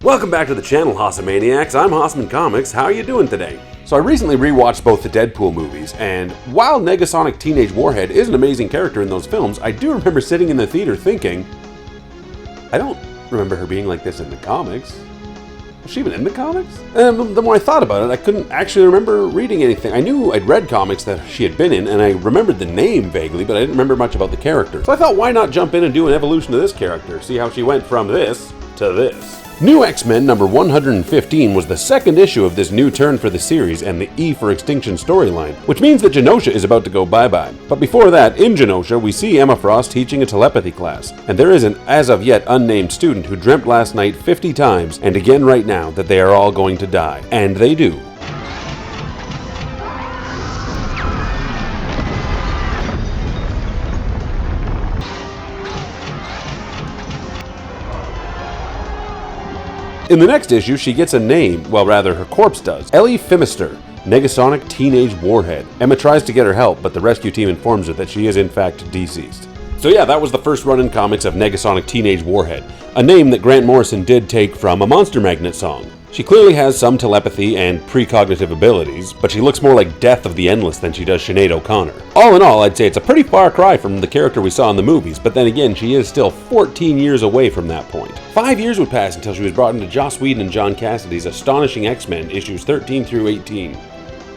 Welcome back to the channel, Haussamaniacs. I'm Haussmann Comics. How are you doing today? So I recently rewatched both the Deadpool movies, and while Negasonic Teenage Warhead is an amazing character in those films, I do remember sitting in the theater thinking, I don't remember her being like this in the comics. Was she even in the comics? And the more I thought about it, I couldn't actually remember reading anything. I knew I'd read comics that she had been in, and I remembered the name vaguely, but I didn't remember much about the character. So I thought, why not jump in and do an evolution of this character, see how she went from this to this. New X-Men number 115 was the second issue of this new turn for the series and the E for Extinction storyline, which means that Genosha is about to go bye-bye. But before that, in Genosha, we see Emma Frost teaching a telepathy class, and there is an as-of-yet unnamed student who dreamt last night 50 times, and again right now, that they are all going to die. And they do. In the next issue, she gets a name, well rather her corpse does. Ellie Phimister, Negasonic Teenage Warhead. Emma tries to get her help, but the rescue team informs her that she is in fact deceased. So yeah, that was the first run in comics of Negasonic Teenage Warhead, a name that Grant Morrison did take from a Monster Magnet song. She clearly has some telepathy and precognitive abilities, but she looks more like Death of the Endless than she does Sinead O'Connor. All in all, I'd say it's a pretty far cry from the character we saw in the movies, but then again, she is still 14 years away from that point. 5 years would pass until she was brought into Joss Whedon and John Cassidy's Astonishing X-Men issues 13 through 18.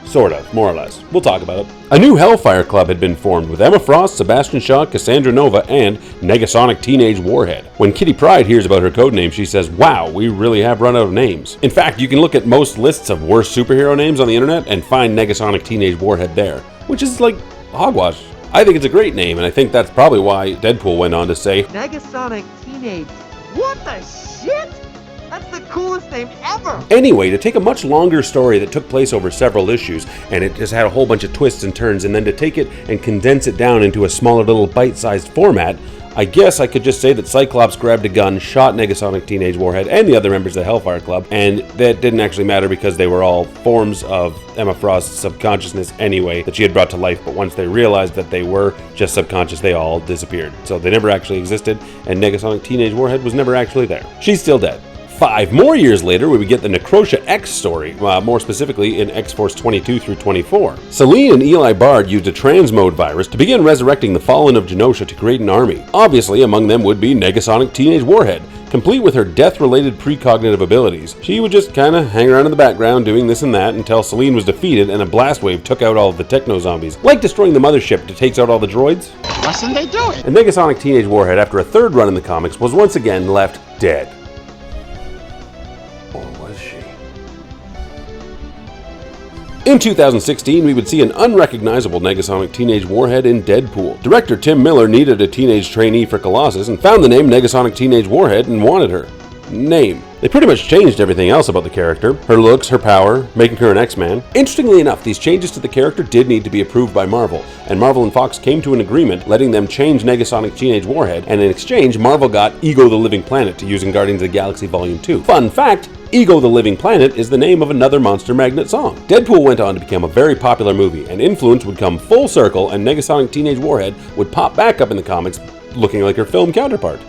Sort of, more or less. We'll talk about it. A new Hellfire Club had been formed with Emma Frost, Sebastian Shaw, Cassandra Nova, and Negasonic Teenage Warhead. When Kitty Pryde hears about her codename, she says, wow, we really have run out of names. In fact, you can look at most lists of worst superhero names on the internet and find Negasonic Teenage Warhead there, which is like hogwash. I think it's a great name, and I think that's probably why Deadpool went on to say, Negasonic Teenage, what the shit? That's the coolest name ever! Anyway, to take a much longer story that took place over several issues, and it just had a whole bunch of twists and turns, and then to take it and condense it down into a smaller little bite-sized format, I guess I could just say that Cyclops grabbed a gun, shot Negasonic Teenage Warhead and the other members of the Hellfire Club, and that didn't actually matter because they were all forms of Emma Frost's subconsciousness anyway that she had brought to life, but once they realized that they were just subconscious, they all disappeared. So they never actually existed, and Negasonic Teenage Warhead was never actually there. She's still dead. 5 more years later, we would get the Necrotia X story, more specifically in X-Force 22 through 24. Selene and Eli Bard used a transmode virus to begin resurrecting the fallen of Genosha to create an army. Obviously, among them would be Negasonic Teenage Warhead. Complete with her death-related precognitive abilities, she would just kinda hang around in the background doing this and that until Selene was defeated and a blast wave took out all of the techno-zombies. Like destroying the mothership that takes out all the droids. Listen, they do it! And Negasonic Teenage Warhead, after a third run in the comics, was once again left dead. In 2016, we would see an unrecognizable Negasonic Teenage Warhead in Deadpool. Director Tim Miller needed a teenage trainee for Colossus and found the name Negasonic Teenage Warhead and wanted her. Name. They pretty much changed everything else about the character. Her looks, her power, making her an X-Man. Interestingly enough, these changes to the character did need to be approved by Marvel, and Marvel and Fox came to an agreement letting them change Negasonic Teenage Warhead, and in exchange, Marvel got Ego the Living Planet to use in Guardians of the Galaxy Volume 2. Fun fact, Ego the Living Planet is the name of another Monster Magnet song. Deadpool went on to become a very popular movie, and influence would come full circle, and Negasonic Teenage Warhead would pop back up in the comics looking like her film counterpart.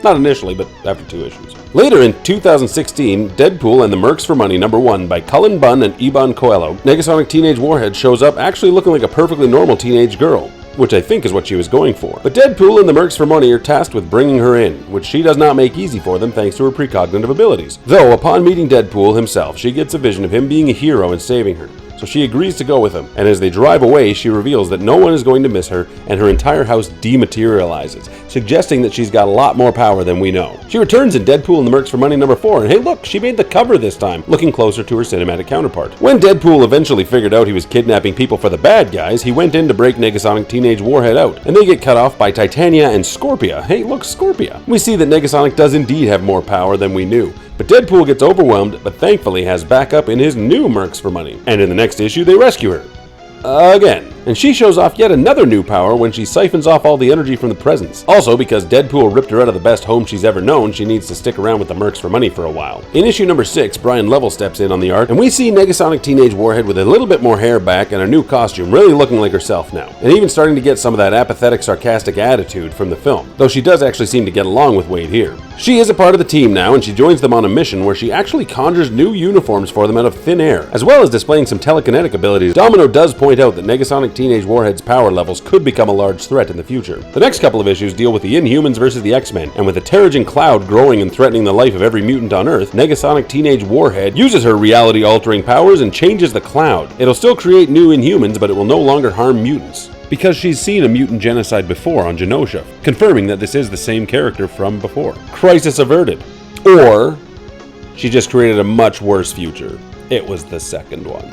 Not initially, but after 2 issues. Later in 2016, Deadpool and the Mercs for Money #1 by Cullen Bunn and Iban Coelho, Negasonic Teenage Warhead shows up actually looking like a perfectly normal teenage girl, which I think is what she was going for. But Deadpool and the Mercs for Money are tasked with bringing her in, which she does not make easy for them thanks to her precognitive abilities. Though, upon meeting Deadpool himself, she gets a vision of him being a hero and saving her. So she agrees to go with him, and as they drive away, she reveals that no one is going to miss her, and her entire house dematerializes, suggesting that she's got a lot more power than we know. She returns in Deadpool and the Mercs for Money #4, and hey look, she made the cover this time, looking closer to her cinematic counterpart. When Deadpool eventually figured out he was kidnapping people for the bad guys, he went in to break Negasonic Teenage Warhead out, and they get cut off by Titania and Scorpia. Hey look, Scorpia. We see that Negasonic does indeed have more power than we knew. But Deadpool gets overwhelmed, but thankfully has backup in his new Mercs for Money. And in the next issue, they rescue her. Again. And she shows off yet another new power when she siphons off all the energy from the presents. Also, because Deadpool ripped her out of the best home she's ever known, she needs to stick around with the Mercs for money for a while. In issue number 6, Brian Level steps in on the art, and we see Negasonic Teenage Warhead with a little bit more hair back and a new costume, really looking like herself now. And even starting to get some of that apathetic, sarcastic attitude from the film, though she does actually seem to get along with Wade here. She is a part of the team now, and she joins them on a mission where she actually conjures new uniforms for them out of thin air, as well as displaying some telekinetic abilities. Domino does point out that Negasonic Teenage Warhead's power levels could become a large threat in the future. The next couple of issues deal with the Inhumans versus the X-Men, and with the Terrigen cloud growing and threatening the life of every mutant on Earth, Negasonic Teenage Warhead uses her reality-altering powers and changes the cloud. It'll still create new Inhumans, but it will no longer harm mutants, because she's seen a mutant genocide before on Genosha, confirming that this is the same character from before. Crisis averted. Or she just created a much worse future. It was the second one.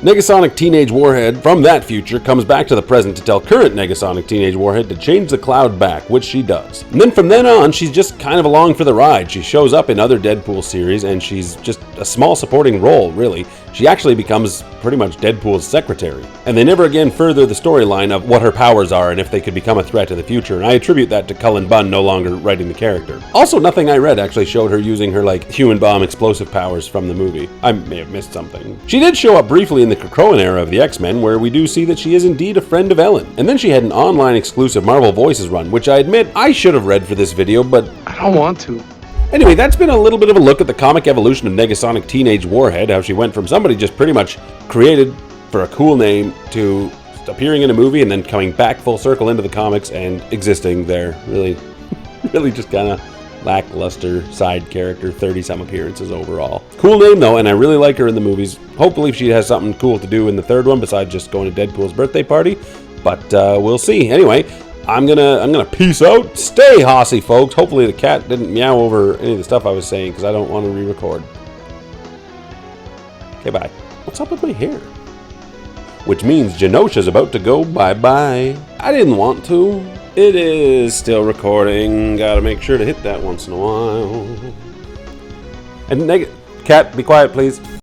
Negasonic Teenage Warhead from that future comes back to the present to tell current Negasonic Teenage Warhead to change the cloud back, which she does. And then from then on, she's just kind of along for the ride. She shows up in other Deadpool series, and she's just a small supporting role, really. She actually becomes pretty much Deadpool's secretary. And they never again further the storyline of what her powers are and if they could become a threat in the future, and I attribute that to Cullen Bunn no longer writing the character. Also, nothing I read actually showed her using her, human bomb explosive powers from the movie. I may have missed something. She did show up briefly in the Krakoan era of the X-Men, where we do see that she is indeed a friend of Ellen. And then she had an online exclusive Marvel Voices run, which I admit I should have read for this video, but I don't want to. Anyway, that's been a little bit of a look at the comic evolution of Negasonic Teenage Warhead, how she went from somebody just pretty much created for a cool name to appearing in a movie and then coming back full circle into the comics and existing there. Really just kind of lackluster side character, 30-some appearances overall. Cool name though, and I really like her in the movies. Hopefully she has something cool to do in the third one besides just going to Deadpool's birthday party, but we'll see. Anyway, I'm gonna peace out. Stay hossy, folks. Hopefully the cat didn't meow over any of the stuff I was saying, because I don't want to re-record. Okay, bye. What's up with my hair? Which means Genosha's about to go bye-bye. I didn't want to. It is still recording. Gotta make sure to hit that once in a while. And cat, be quiet, please.